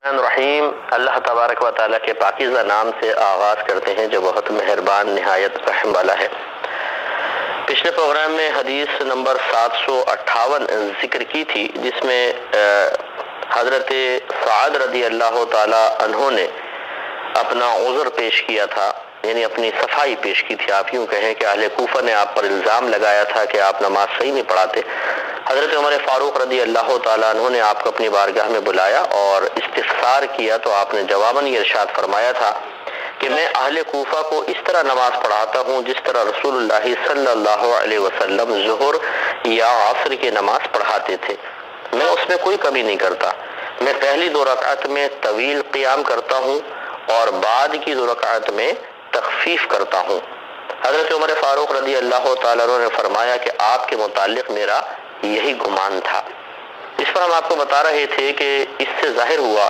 الرحیم اللہ تبارک و تعالیٰ کے پاکیزہ نام سے آغاز کرتے ہیں جو بہت مہربان نہایت رحم والا ہے۔ پچھلے پروگرام میں حدیث نمبر 758 ذکر کی تھی، جس میں حضرت سعد رضی اللہ تعالیٰ عنہ نے اپنا عذر پیش کیا تھا، یعنی اپنی صفائی پیش کی تھی۔ آپ یوں کہیں کہ اہل کوفہ نے آپ پر الزام لگایا تھا کہ آپ نماز صحیح نہیں پڑھاتے۔ حضرت عمر فاروق رضی اللہ تعالیٰ عنہ نے آپ کو اپنی بارگاہ میں بلایا اور استفسار کیا، تو آپ نے جواباً یہ ارشاد فرمایا تھا کہ میں اہل کوفہ کو اس طرح نماز پڑھاتا ہوں جس طرح رسول اللہ صلی اللہ علیہ وسلم ظہر یا عصر کی نماز پڑھاتے تھے۔ میں اس میں کوئی کمی نہیں کرتا۔ میں پہلی 2 رکعت میں طویل قیام کرتا ہوں اور بعد کی 2 رکعت میں تخفیف کرتا ہوں۔ حضرت عمر فاروق رضی اللہ تعالیٰ عنہ نے فرمایا کہ آپ کے متعلق میرا یہی گمان تھا۔ اس پر ہم آپ کو بتا رہے تھے کہ اس سے ظاہر ہوا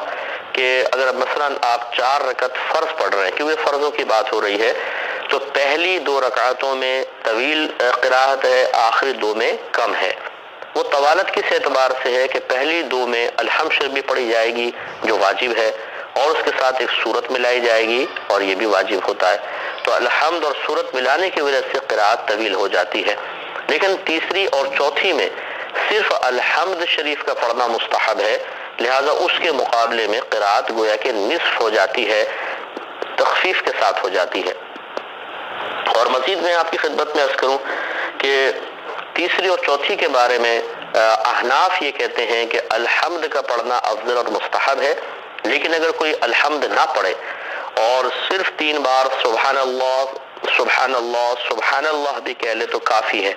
کہ اگر مثلا آپ 4 رکعت فرض پڑھ رہے ہیں، کیونکہ فرضوں کی بات ہو رہی ہے، تو پہلی 2 رکعتوں میں طویل قراءت ہے، آخری 2 میں کم ہے۔ وہ طوالت کس اعتبار سے ہے کہ پہلی 2 میں الحمد شریف بھی پڑھی جائے گی جو واجب ہے، اور اس کے ساتھ ایک سورت ملائی جائے گی اور یہ بھی واجب ہوتا ہے، تو الحمد اور سورت ملانے کی وجہ سے قراءت طویل ہو جاتی ہے۔ لیکن تیسری اور چوتھی میں صرف الحمد شریف کا پڑھنا مستحب ہے، لہذا اس کے مقابلے میں قراءت گویا کہ نصف ہو جاتی ہے، تخفیف کے ساتھ ہو جاتی ہے۔ اور مزید میں آپ کی خدمت میں عرض کروں کہ تیسری اور چوتھی کے بارے میں احناف یہ کہتے ہیں کہ الحمد کا پڑھنا افضل اور مستحب ہے، لیکن اگر کوئی الحمد نہ پڑھے اور صرف 3 بار سبحان اللہ سبحان اللہ سبحان اللہ بھی کہہ لے تو کافی ہے،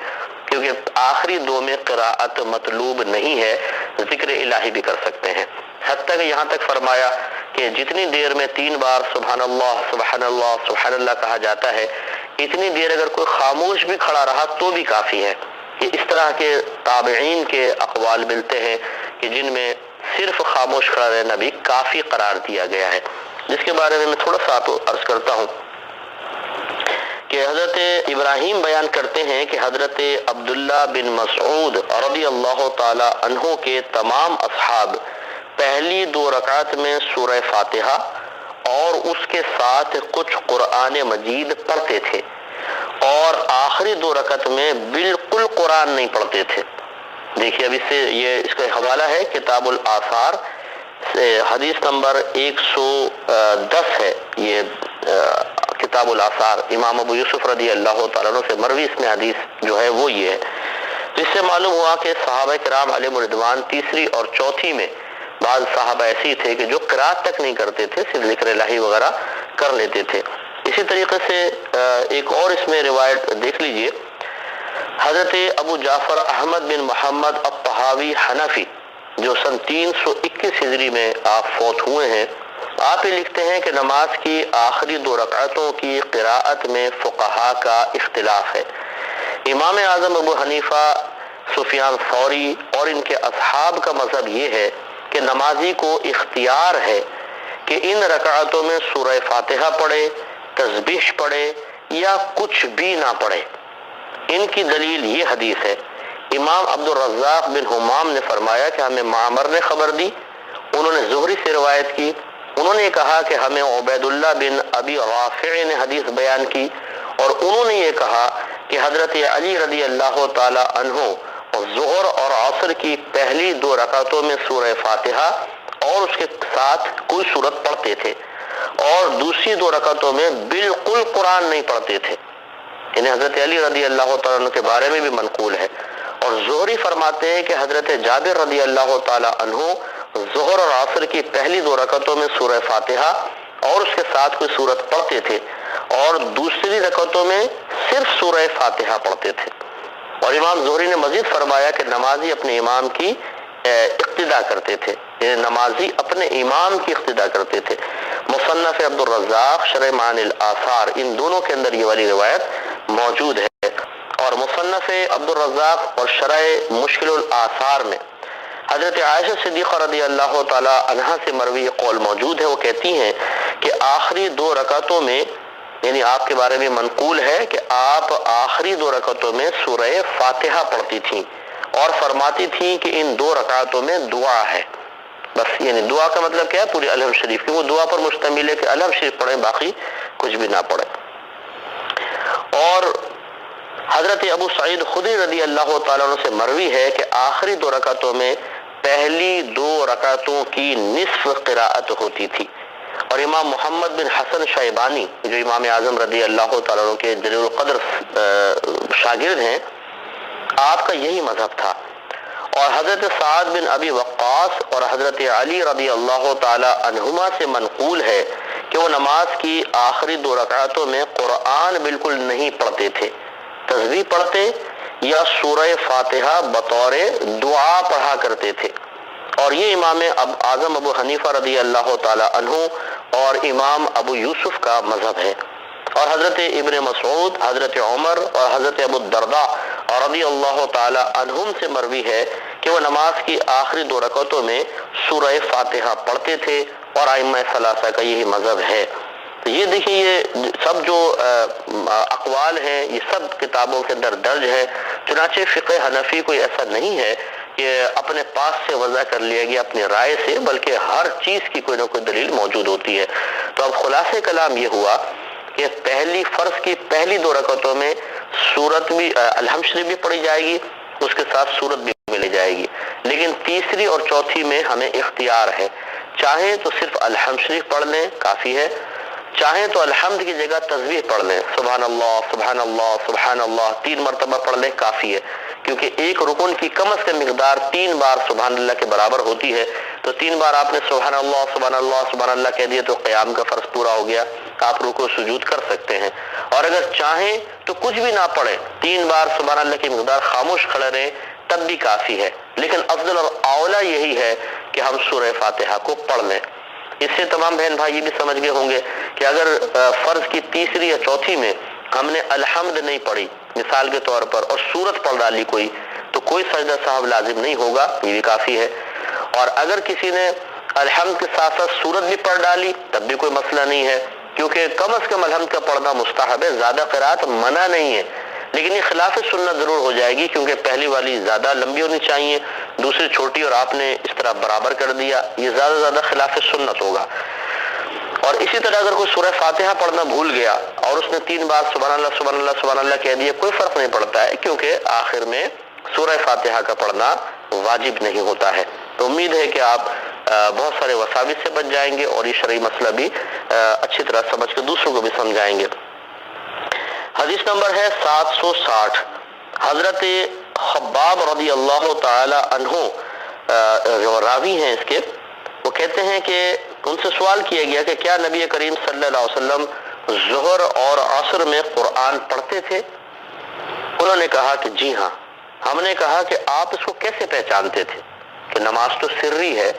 کیونکہ آخری 2 میں قراءت مطلوب نہیں ہے، ذکر الہی بھی کر سکتے ہیں۔ حتیٰ کہ یہاں تک فرمایا کہ جتنی دیر میں 3 بار سبحان اللہ سبحان اللہ سبحان اللہ کہا جاتا ہے، اتنی دیر اگر کوئی خاموش بھی کھڑا رہا تو بھی کافی ہے۔ یہ اس طرح کے تابعین کے اقوال ملتے ہیں کہ جن میں صرف خاموش کھڑا رہنا بھی کافی قرار دیا گیا ہے، جس کے بارے میں میں تھوڑا سا آپ کو عرض کرتا ہوں کہ حضرت ابراہیم بیان کرتے ہیں کہ حضرت عبداللہ بن مسعود رضی اللہ تعالی عنہ کے تمام اصحاب پہلی 2 رکعت میں سورہ فاتحہ اور اس کے ساتھ کچھ قرآن مجید پڑھتے تھے، اور آخری 2 رکعت میں بالکل قرآن نہیں پڑھتے تھے۔ دیکھیے اب اس کا حوالہ ہے کتاب الآثار سے، حدیث نمبر 110 ہے یہ کتاب الآثار، امام ابو یوسف رضی اللہ تعالیٰ عنہ سے مروی اس میں حدیث جو ہے وہ یہ ہے۔ تو اس سے معلوم ہوا کہ صحابہ کرام علیہم الرضوان تیسری اور چوتھی میں بعض صحابہ ایسے تھے کہ جو قرات تک نہیں کرتے تھے، صرف ذکر الہی وغیرہ کر لیتے تھے۔ اسی طریقے سے ایک اور اس میں روایت دیکھ لیجئے، حضرت ابو جعفر احمد بن محمد الطحاوی حنفی جو سن 321 ہجری میں آپ فوت ہوئے ہیں، آپ یہ لکھتے ہیں کہ نماز کی آخری 2 رکعتوں کی قراءت میں فقہا کا اختلاف ہے۔ امام اعظم ابو حنیفہ، سفیان ثوری اور ان کے اصحاب کا مذہب یہ ہے کہ نمازی کو اختیار ہے کہ ان رکعتوں میں سورہ فاتحہ پڑھے، تسبیح پڑھے یا کچھ بھی نہ پڑھے۔ ان کی دلیل یہ حدیث ہے۔ امام عبد الرزاق بن حمام نے فرمایا کہ ہمیں معمر نے خبر دی، انہوں نے زہری سے روایت کی، انہوں نے کہا کہ ہمیں عبید اللہ بن ابی رافع نے حدیث بیان کی، اور انہوں نے یہ کہا کہ حضرت علی رضی اللہ تعالی عنہ ظہر اور عصر کی پہلی 2 رکعتوں میں سورہ فاتحہ اور اس کے ساتھ کوئی سورت پڑھتے تھے، اور دوسری 2 رکعتوں میں بالکل قرآن نہیں پڑھتے تھے۔ یعنی حضرت علی رضی اللہ تعالیٰ عنہ کے بارے میں بھی منقول ہے۔ اور زہری فرماتے ہیں کہ حضرت جابر رضی اللہ تعالیٰ عنہ ظہر اور عصر کی پہلی 2 رکعتوں میں سورہ فاتحہ اور اس کے ساتھ کوئی سورت پڑھتے تھے، اور دوسری رکعتوں میں صرف سورہ فاتحہ پڑھتے تھے۔ اور امام زہری نے مزید فرمایا کہ نمازی اپنے امام کی اقتداء کرتے تھے، یعنی نمازی اپنے امام کی اقتداء کرتے تھے۔ مصنف عبد الرزاق، شرح معانی الآثار، ان دونوں کے اندر یہ والی روایت موجود ہے۔ اور مصنف عبد الرزاق اور شرح مشکل الآثار میں حضرت عائشہ صدیقہ رضی اللہ تعالی عنہا سے مروی قول موجود ہے، وہ کہتی ہیں کہ آخری 2 رکعتوں میں، یعنی آپ کے بارے میں منقول ہے کہ آپ آخری 2 رکعتوں میں سورہ فاتحہ پڑھتی تھیں اور فرماتی تھیں کہ ان 2 رکعتوں میں دعا ہے، بس یعنی دعا کا مطلب کیا ہے؟ پوری الحمد شریف کی، وہ دعا پر مشتمل ہے کہ الحمد شریف پڑھیں، باقی کچھ بھی نہ پڑھیں۔ اور حضرت ابو سعید خدری رضی اللہ تعالیٰ عنہ سے مروی ہے کہ آخری 2 رکعتوں میں پہلی 2 رکعتوں کی نصف قراءت ہوتی تھی، اور امام محمد بن حسن شیبانی جو امام اعظم رضی اللہ تعالیٰ عنہ کے جلیل القدر شاگرد ہیں، آپ کا یہی مذہب تھا۔ اور حضرت سعد بن ابی وقاص اور حضرت علی رضی اللہ تعالی عنہما سے منقول ہے کہ وہ نماز کی آخری 2 رکعتوں میں قرآن بالکل نہیں پڑھتے تھے، تسبیح پڑھتے یا سورہ فاتحہ بطور دعا پڑھا کرتے تھے۔ اور یہ امام اعظم ابو حنیفہ رضی اللہ تعالی عنہ اور امام ابو یوسف کا مذہب ہے۔ اور حضرت ابن مسعود، حضرت عمر اور حضرت ابو الدرداء رضی اللہ تعالی عنہم سے مروی ہے کہ وہ نماز کی آخری 2 رکعتوں میں سورہ فاتحہ پڑھتے تھے، اور ائمہ ثلاثہ کا یہی مذہب ہے۔ تو یہ دیکھیں، یہ سب جو اقوال ہیں یہ سب کتابوں کے اندر درج ہے۔ چنانچہ فقہ حنفی کوئی ایسا نہیں ہے کہ اپنے پاس سے وضع کر لیا گیا اپنی رائے سے، بلکہ ہر چیز کی کوئی نہ کوئی دلیل موجود ہوتی ہے۔ تو اب خلاصہ کلام یہ ہوا کہ فرض کی پہلی 2 رکعتوں میں سورت بھی الحمد شریف بھی پڑھی جائے گی، اس کے ساتھ سورت بھی ملی جائے گی، لیکن تیسری اور چوتھی میں ہمیں اختیار ہے، چاہیں تو صرف الحمد شریف پڑھ لیں کافی ہے، چاہیں تو الحمد کی جگہ تسبیح پڑھ لیں، سبحان اللہ سبحان اللہ سبحان اللہ 3 مرتبہ پڑھ لیں کافی ہے، کیونکہ ایک رکن کی کم از کم مقدار 3 بار سبحان اللہ کے برابر ہوتی ہے۔ تو 3 بار آپ نے سبحان اللہ سبحان اللہ سبحان اللہ کہہ دیا تو قیام کا فرض پورا ہو گیا، آپ رکوع سجود کر سکتے ہیں۔ اور اگر چاہیں تو کچھ بھی نہ پڑھیں، 3 بار سبحان اللہ کی مقدار خاموش کھڑے رہیں تب بھی کافی ہے، لیکن افضل اور اعلیٰ یہی ہے کہ ہم سورہ فاتحہ کو پڑھ لیں۔ اس سے تمام بہن بھائی یہ بھی سمجھ گئے ہوں گے کہ اگر فرض کی تیسری یا چوتھی میں ہم نے الحمد نہیں پڑھی مثال کے طور پر اور سورت پڑھ ڈالی کوئی، تو کوئی سجدہ صاحب لازم نہیں ہوگا، یہ بھی کافی ہے۔ اور اگر کسی نے الحمد کے ساتھ ساتھ سورت بھی پڑھ ڈالی تب بھی کوئی مسئلہ نہیں ہے، کیونکہ کم از کم الحمد کا پڑھنا مستحب ہے، زیادہ قرات منع نہیں ہے، لیکن یہ خلاف سنت ضرور ہو جائے گی، کیونکہ پہلی والی زیادہ لمبی ہونی چاہیے، دوسری چھوٹی اور آپ نے اس طرح برابر کر دیا، یہ زیادہ خلاف سنت ہوگا۔ اور اسی طرح اگر کوئی سورہ فاتحہ پڑھنا بھول گیا اور اس نے 3 بار سبحان اللہ سبحان اللہ سبحان اللہ کہہ دیا، کوئی فرق نہیں پڑتا ہے، کیونکہ آخر میں سورہ فاتحہ کا پڑھنا واجب نہیں ہوتا ہے۔ تو امید ہے کہ آپ بہت سارے وساوس سے بچ جائیں گے اور یہ شرعی مسئلہ بھی اچھی طرح سمجھ کے دوسروں کو بھی سمجھائیں گے۔ حدیث نمبر ہے 760۔ حضرت خباب رضی اللہ تعالی عنہ جو راوی ہیں اس کے، وہ کہتے ہیں کہ ان سے سوال کیا گیا کہ کیا نبی کریم صلی اللہ علیہ وسلم ظہر اور عصر میں قرآن پڑھتے تھے؟ انہوں نے کہا کہ جی ہاں۔ ہم نے کہا کہ آپ اس کو کیسے پہچانتے تھے کہ نماز تو سری ہے،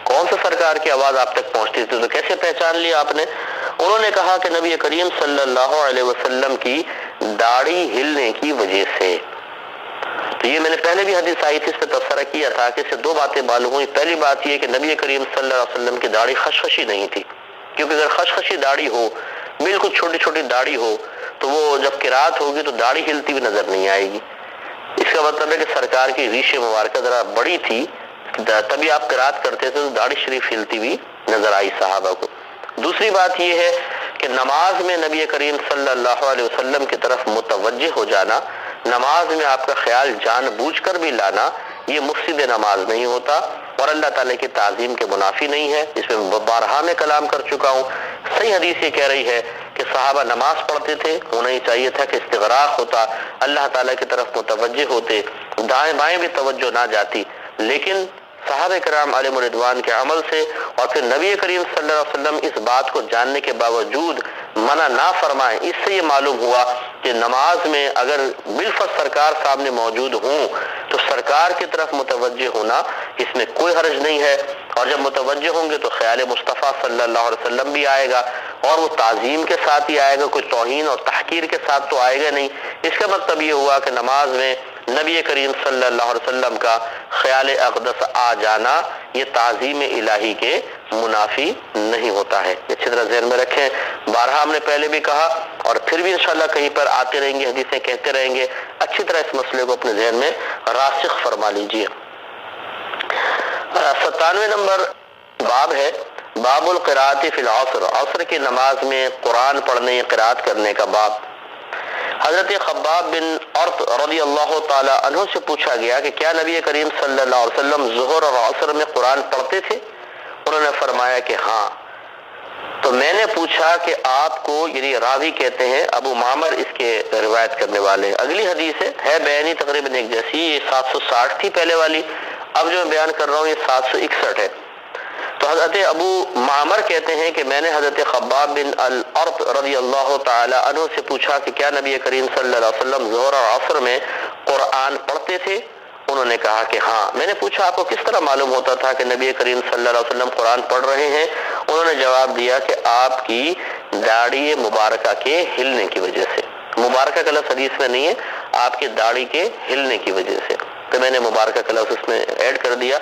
کون سے سرکار کی آواز آپ تک پہنچتی تھی، تو کیسے پہچان لیا آپ نے؟ انہوں نے کہا کہ نبی کریم صلی اللہ علیہ وسلم کی داڑھی ہلنے کی وجہ سے۔ تو یہ میں نے پہلے بھی حدیث آئی تھی، اس پہ تبصرہ کیا تھا کہ اس سے 2 باتیں معلوم ہوئی۔ پہلی بات یہ کہ نبی کریم صلی اللہ علیہ وسلم کی داڑھی خشخشی نہیں تھی، کیونکہ اگر خشخشی داڑھی ہو، بالکل چھوٹی چھوٹی داڑھی ہو، تو وہ جب قرات ہوگی تو داڑھی ہلتی ہوئی نظر نہیں آئے گی۔ اس کا مطلب ہے کہ سرکار کی ریش مبارکہ ذرا بڑی تھی، تبھی آپ قرات کرتے تھے تو داڑھی شریف ہلتی ہوئی نظر آئی صحابہ کو۔ دوسری بات یہ ہے کہ نماز میں نبی کریم صلی اللہ علیہ وسلم کی طرف متوجہ ہو جانا، نماز میں آپ کا خیال جان بوجھ کر بھی لانا، یہ مفسد نماز نہیں ہوتا اور اللہ تعالیٰ کی تعظیم کے منافی نہیں ہے۔ اس میں بارہا میں کلام کر چکا ہوں۔ صحیح حدیث یہ کہہ رہی ہے کہ صحابہ نماز پڑھتے تھے، ہونا ہی چاہیے تھا کہ استغراق ہوتا، اللہ تعالیٰ کی طرف متوجہ ہوتے، دائیں بائیں بھی توجہ نہ جاتی، لیکن صحابہ کرام علیہم رضوان کے عمل سے اور پھر نبی کریم صلی اللہ علیہ وسلم اس بات کو جاننے کے باوجود منع نہ فرمائیں، اس سے یہ معلوم ہوا کہ نماز میں اگر بالفرض سرکار سامنے موجود ہوں تو سرکار کی طرف متوجہ ہونا اس میں کوئی حرج نہیں ہے، اور جب متوجہ ہوں گے تو خیال مصطفیٰ صلی اللہ علیہ وسلم بھی آئے گا، اور وہ تعظیم کے ساتھ ہی آئے گا، کوئی توہین اور تحقیر کے ساتھ تو آئے گا نہیں۔ اس کا مطلب یہ ہوا کہ نماز میں نبی کریم صلی اللہ علیہ وسلم کا خیال اقدس آ جانا یہ تعظیم الہی کے منافی نہیں ہوتا ہے۔ اچھی طرح ذہن میں رکھیں، بارہا ہم نے پہلے بھی کہا اور پھر بھی انشاءاللہ کہیں پر آتے رہیں گے، حدیثیں کہتے رہیں گے، اچھی طرح اس مسئلے کو اپنے ذہن میں راسخ فرما لیجیے۔ 97 نمبر باب ہے باب القراءۃ فی العصر، عصر کی نماز میں قرآن پڑھنے قراءت کرنے کا باب۔ حضرت خباب بن ارط رضی اللہ تعالی عنہ سے پوچھا گیا کہ کیا نبی کریم صلی اللہ علیہ وسلم ظہر اور عصر میں قرآن پڑھتے تھے؟ انہوں نے فرمایا کہ ہاں۔ تو میں نے پوچھا کہ آپ کو، یعنی راوی کہتے ہیں ابو معمر اس کے روایت کرنے والے، اگلی حدیث ہے بیانی تقریباً ایک جیسی، یہ 760 تھی پہلے والی، اب جو میں بیان کر رہا ہوں یہ 761 ہے۔ تو حضرت ابو معمر کہتے ہیں کہ میں نے حضرت خباب بن الارط رضی اللہ تعالی عنہ سے پوچھا کہ کیا نبی کریم صلی اللہ علیہ وسلم ظہر اور عصر میں قرآن پڑھتے تھے؟ انہوں نے کہا کہ ہاں۔ میں نے پوچھا آپ کو کس طرح معلوم ہوتا تھا کہ نبی کریم صلی اللہ علیہ وسلم قرآن پڑھ رہے ہیں؟ انہوں نے جواب دیا کہ آپ کی داڑھی مبارکہ کے ہلنے کی وجہ سے۔ مبارکہ کا لفظ حدیث میں نہیں ہے، آپ کی داڑھی کے ہلنے کی وجہ سے، تو میں نے مبارکہ کا لفظ اس میں ایڈ کر دیا۔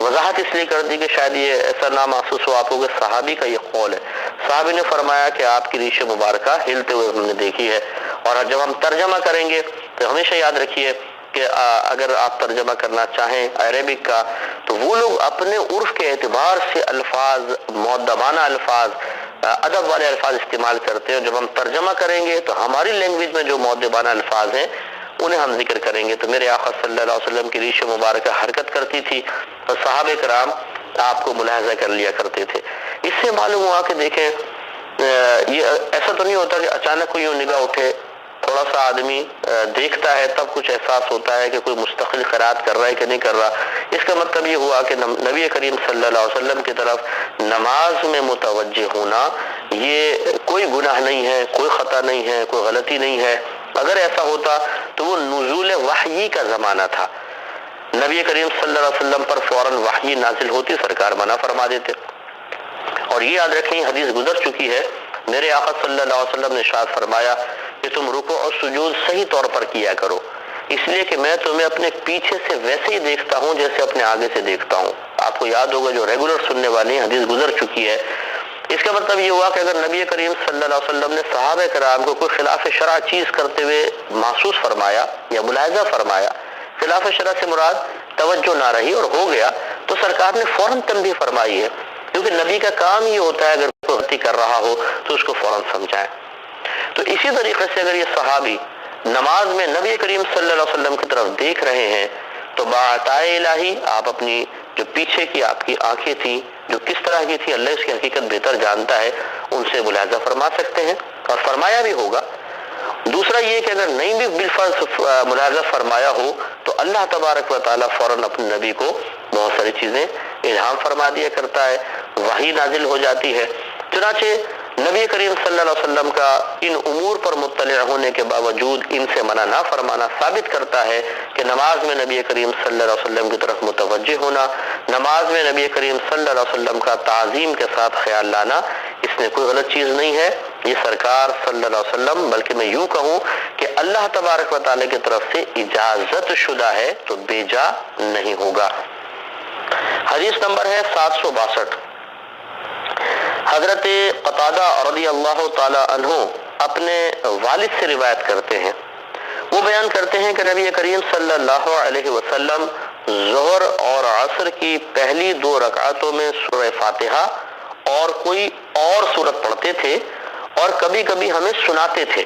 وضاحت اس لیے کر دی کہ شاید یہ ایسا نہ محسوس ہو آپ کو کہ صحابی کا یہ قول ہے۔ صحابی نے فرمایا کہ آپ کی ریش مبارکہ ہلتے ہوئے ہم نے دیکھی ہے۔ اور جب ہم ترجمہ کریں گے تو ہمیشہ یاد رکھیے کہ اگر آپ ترجمہ کرنا چاہیں عربک کا تو وہ لوگ اپنے عرف کے اعتبار سے الفاظ، مؤدبانہ الفاظ، ادب والے الفاظ استعمال کرتے ہیں، اور جب ہم ترجمہ کریں گے تو ہماری لینگویج میں جو مؤدبانہ الفاظ ہیں انہیں ہم ذکر کریں گے۔ تو میرے آقا صلی اللہ علیہ وسلم کی ریش مبارکہ حرکت کرتی تھی اور صحابہ کرام آپ کو ملاحظہ کر لیا کرتے تھے۔ اس سے معلوم ہوا کہ دیکھیں یہ ایسا تو نہیں ہوتا کہ اچانک کوئی یوں نگاہ اٹھے، تھوڑا سا آدمی دیکھتا ہے تب کچھ احساس ہوتا ہے کہ کوئی مستقل قرات کر رہا ہے کہ نہیں کر رہا۔ اس کا مطلب یہ ہوا کہ نبی کریم صلی اللہ علیہ وسلم کی طرف نماز میں متوجہ ہونا یہ کوئی گناہ نہیں ہے، کوئی خطا نہیں ہے، کوئی غلطی نہیں ہے۔ اگر ایسا ہوتا تو وہ نزول وحی کا زمانہ تھا، نبی کریم صلی اللہ علیہ وسلم پر فوراً وحی نازل ہوتی، سرکار منع فرما دیتے۔ اور یہ یاد رکھیں حدیث گزر چکی ہے، میرے آقا صلی اللہ علیہ وسلم نے ارشاد فرمایا کہ تم رکوع اور سجود صحیح طور پر کیا کرو، اس لیے کہ میں تمہیں اپنے پیچھے سے ویسے ہی دیکھتا ہوں جیسے اپنے آگے سے دیکھتا ہوں۔ آپ کو یاد ہوگا جو ریگولر سننے والی ہیں، حدیث گزر چکی ہے۔ اس کا مطلب یہ ہوا کہ اگر نبی کریم صلی اللہ علیہ وسلم نے صحابہ کرام کو کوئی خلاف شرع چیز کرتے ہوئے محسوس فرمایا یا ملاحظہ فرمایا، خلاف شرع سے مراد توجہ نہ رہی اور ہو گیا، تو سرکار نے فوراً تنبیہ فرمائی ہے، کیونکہ نبی کا کام یہ ہوتا ہے اگر کوئی غلطی کر رہا ہو تو اس کو فوراً سمجھائیں۔ تو اسی طریقے سے اگر یہ صحابی نماز میں نبی کریم صلی اللہ علیہ وسلم کی طرف دیکھ رہے ہیں تو باعطائے الہی آپ اپنی جو پیچھے کی آپ کی آنکھیں تھیں جو کس طرح کی تھی، اللہ اس کی حقیقت بہتر جانتا ہے، ان سے ملاحظہ فرما سکتے ہیں اور فرمایا بھی ہوگا۔ دوسرا یہ کہ اگر نہیں بھی بالفرض ملاحظہ فرمایا ہو تو اللہ تبارک و تعالیٰ فوراً اپنے نبی کو بہت ساری چیزیں الہام فرما دیا کرتا ہے، وحی نازل ہو جاتی ہے۔ چنانچہ نبی کریم صلی اللہ علیہ وسلم کا ان امور پر مطلع ہونے کے باوجود ان سے منع نہ فرمانا ثابت کرتا ہے کہ نماز میں نبی کریم صلی اللہ علیہ وسلم کی طرف متوجہ ہونا، نماز میں نبی کریم صلی اللہ علیہ وسلم کا تعظیم کے ساتھ خیال لانا، اس میں کوئی غلط چیز نہیں ہے۔ یہ سرکار صلی اللہ علیہ وسلم، بلکہ میں یوں کہوں کہ اللہ تبارک و تعالیٰ کی طرف سے اجازت شدہ ہے تو بے جا نہیں ہوگا۔ حدیث نمبر ہے 762۔ حضرت قتادہ رضی اللہ تعالی عنہ اپنے والد سے روایت کرتے ہیں، وہ بیان کرتے ہیں کہ نبی کریم صلی اللہ علیہ وسلم ظہر اور عصر کی پہلی 2 رکعتوں میں سورہ فاتحہ اور کوئی اور سورت پڑھتے تھے اور کبھی کبھی ہمیں سناتے تھے،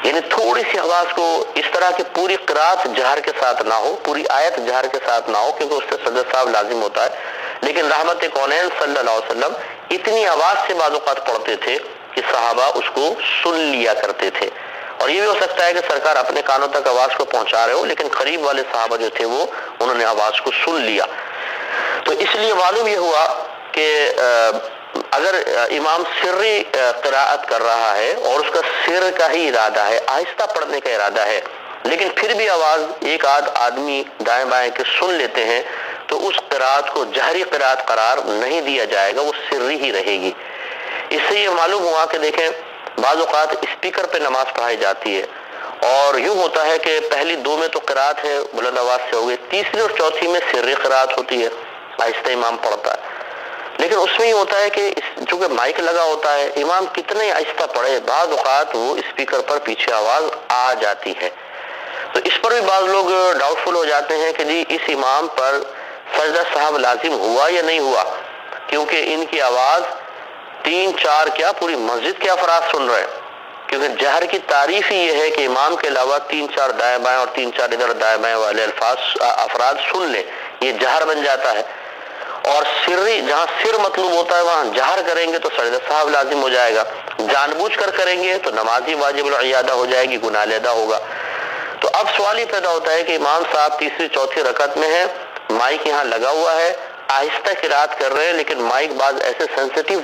یعنی تھوڑی سی آواز کو، اس طرح کی پوری قرات جہر کے ساتھ نہ ہو، پوری آیت جہر کے ساتھ نہ ہو کیونکہ اس سے صدر صاحب لازم ہوتا ہے، لیکن رحمت کونین صلی اللہ علیہ وسلم اتنی آواز سے بعض اوقات پڑھتے تھے کہ صحابہ اس کو سن لیا کرتے تھے۔ اور یہ بھی ہو سکتا ہے کہ سرکار اپنے کانوں تک آواز کو پہنچا رہے ہو لیکن قریب والے صحابہ جو تھے وہ انہوں نے آواز کو سن لیا۔ تو اس لیے معلوم یہ ہوا کہ اگر امام سری قراءت کر رہا ہے اور اس کا سر کا ہی ارادہ ہے، آہستہ پڑھنے کا ارادہ ہے، لیکن پھر بھی آواز ایک آدھ آدمی دائیں بائیں کے سن لیتے ہیں تو اس قراءت کو جہری قراءت قرار نہیں دیا جائے گا، وہ سری ہی رہے گی۔ اس سے یہ معلوم ہوا کہ دیکھیں بعض اوقات اسپیکر پہ نماز پڑھائی جاتی ہے اور یوں ہوتا ہے کہ پہلی 2 میں تو قراءت ہے بلند آواز سے ہوگی، تیسری اور چوتھی میں سری قراءت ہوتی ہے، آہستہ امام پڑھتا ہے، لیکن اس میں یہ ہوتا ہے کہ چونکہ مائک لگا ہوتا ہے امام کتنے آہستہ پڑھے بعض اوقات وہ اسپیکر پر پیچھے آواز آ جاتی ہے۔ تو اس پر بھی بعض لوگ ڈاؤٹ فل ہو جاتے ہیں کہ جی اس امام پر سجدہ صاحب لازم ہوا یا نہیں ہوا۔ کیونکہ ان کی آواز 3-4 کیا پوری مسجد کے افراد سن رہے ہیں، کیونکہ جہر کی تعریف ہی یہ ہے کہ امام کے علاوہ 3-4 دائیں بائیں اور 3-4 ادھر دائیں بائیں والے افراد سن لیں، یہ جہر بن جاتا ہے۔ اور سری، جہاں سر مطلوب ہوتا ہے وہاں جہر کریں گے تو سجدہ صاحب لازم ہو جائے گا، جان بوجھ کر کریں گے تو نمازی واجب العیادہ ہو جائے گی، گناہ لیدہ ہوگا۔ تو اب سوال یہ پیدا ہوتا ہے کہ امام صاحب تیسری چوتھی رکعت میں ہیں، مائک یہاں لگا ہوا ہے، آہستہ قرات کر رہے ہیں، لیکن مائک بعض ایسے سینسیٹیو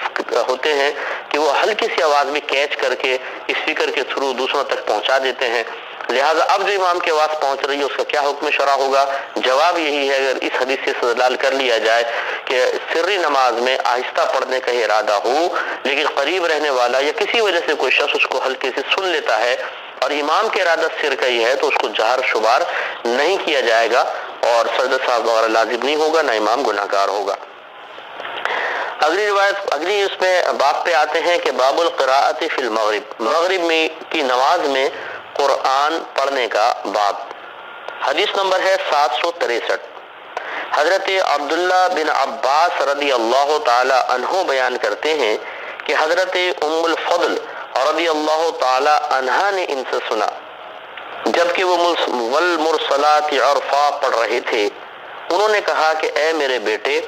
ہوتے ہیں کہ وہ ہلکی سی آواز بھی کیچ کر کے اسپیکر کے تھرو دوسروں تک پہنچا دیتے ہیں۔ لہٰذا اب جو امام کے آواز پہنچ رہی ہے اس کا کیا حکم شرع ہوگا؟ جواب یہی ہے، اگر اس حدیث سے استدلال کر لیا جائے کہ سری نماز میں آہستہ پڑھنے کا ارادہ ہو، لیکن قریب رہنے والا یا کسی وجہ سے کوئی شخص اس کو ہلکے سے سن لیتا ہے اور امام کے ارادہ سر کا ہی ہے، تو اس کو جہر شمار نہیں کیا جائے گا اور سجدہ صاحب وغیرہ لازم نہیں ہوگا، نہ امام گناہ گار ہوگا۔ اگلی روایت، اگلی اس میں باب پہ آتے ہیں کہ باب القراءۃ فی المغرب، مغرب میں کی نماز میں قرآن پڑھنے کا باب۔ حدیث نمبر ہے 763۔ حضرت عبداللہ بن عباس رضی اللہ تعالی عنہ بیان کرتے ہیں کہ حضرت ام الفضل رضی اللہ تعالی عنہ نے ان سے سنا جبکہ وہ والمرسلات عرفا پڑھ رہے تھے، انہوں نے کہا کہ اے میرے بیٹے،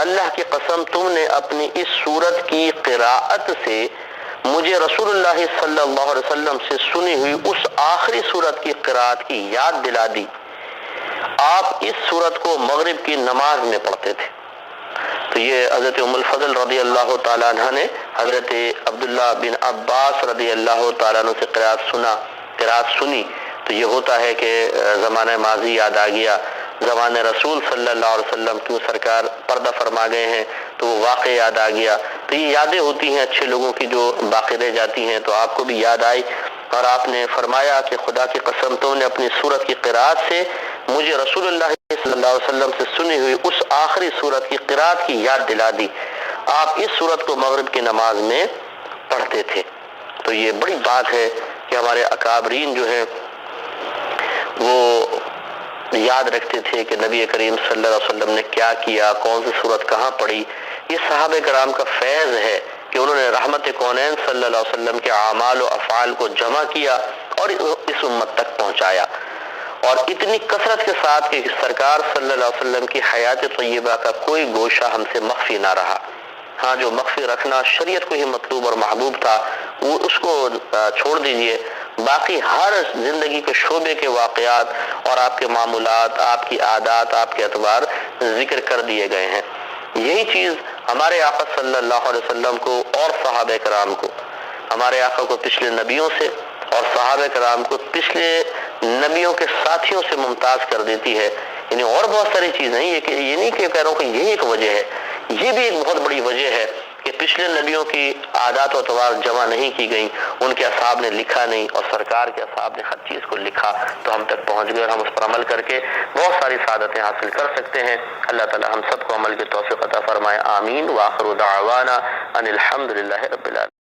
اللہ کی قسم تم نے اپنی اس سورت کی قراءت سے مجھے رسول اللہ صلی اللہ علیہ وسلم سے سنی ہوئی اس آخری سورت کی قراءت کی یاد دلا دی۔ آپ اس سورت کو مغرب کی نماز میں پڑھتے تھے۔ تو یہ حضرت ام الفضل رضی اللہ تعالیٰ عنہ نے حضرت عبداللہ بن عباس رضی اللہ تعالیٰ عنہ سے قراءت سنی، تو یہ ہوتا ہے کہ زمانہ ماضی یاد آ گیا، زمانہ رسول صلی اللہ علیہ وسلم کیوں سرکار پردہ فرما گئے ہیں تو وہ واقع یاد آ گیا۔ تو یہ یادیں ہوتی ہیں اچھے لوگوں کی جو باقی رہ جاتی ہیں، تو آپ کو بھی یاد آئی اور آپ نے فرمایا کہ خدا کی قسم تم نے اپنی سورت کی قراءت سے مجھے رسول اللہ صلی اللہ علیہ وسلم سے سنی ہوئی اس آخری سورت کی قراءت کی یاد دلا دی۔ آپ اس سورت کو مغرب کی نماز میں پڑھتے تھے۔ تو یہ بڑی بات ہے کہ ہمارے اکابرین جو ہیں وہ یاد رکھتے تھے کہ نبی کریم صلی اللہ علیہ وسلم نے کیا کیا، کون سی سورت کہاں پڑھی۔ یہ صحابہ کرام کا فیض ہے کہ انہوں نے رحمت کونین صلی اللہ علیہ وسلم کے اعمال و افعال کو جمع کیا اور اس امت تک پہنچایا، اور اتنی کثرت کے ساتھ کہ سرکار صلی اللہ علیہ وسلم کی حیات طیبہ کا کوئی گوشہ ہم سے مخفی نہ رہا۔ ہاں، جو مخفی رکھنا شریعت کو ہی مطلوب اور محبوب تھا وہ اس کو چھوڑ دیجئے، باقی ہر زندگی کے شعبے کے واقعات اور آپ کے معمولات، آپ کی عادات، آپ کے اعتبار ذکر کر دیے گئے ہیں۔ یہی چیز ہمارے آقا صلی اللہ علیہ وسلم کو اور صحابہ کرام کو، ہمارے آقا کو پچھلے نبیوں سے اور صحابہ کرام کو پچھلے نبیوں کے ساتھیوں سے ممتاز کر دیتی ہے۔ یعنی اور بہت ساری چیزیں ہیں، یہ نہیں کہ کہہ رہا ہوں کہ یہی ایک وجہ ہے، یہ بھی ایک بہت بڑی وجہ ہے کہ پچھلے نبیوں کی عادات و اطوار جمع نہیں کی گئیں، ان کے اصحاب نے لکھا نہیں، اور سرکار کے اصحاب نے ہر چیز کو لکھا تو ہم تک پہنچ گئے، اور ہم اس پر عمل کر کے بہت ساری سعادتیں حاصل کر سکتے ہیں۔ اللہ تعالی ہم سب کو عمل کی توفیق عطا فرمائے، آمین۔ وآخر دعوانا ان الحمد للہ رب العالمین۔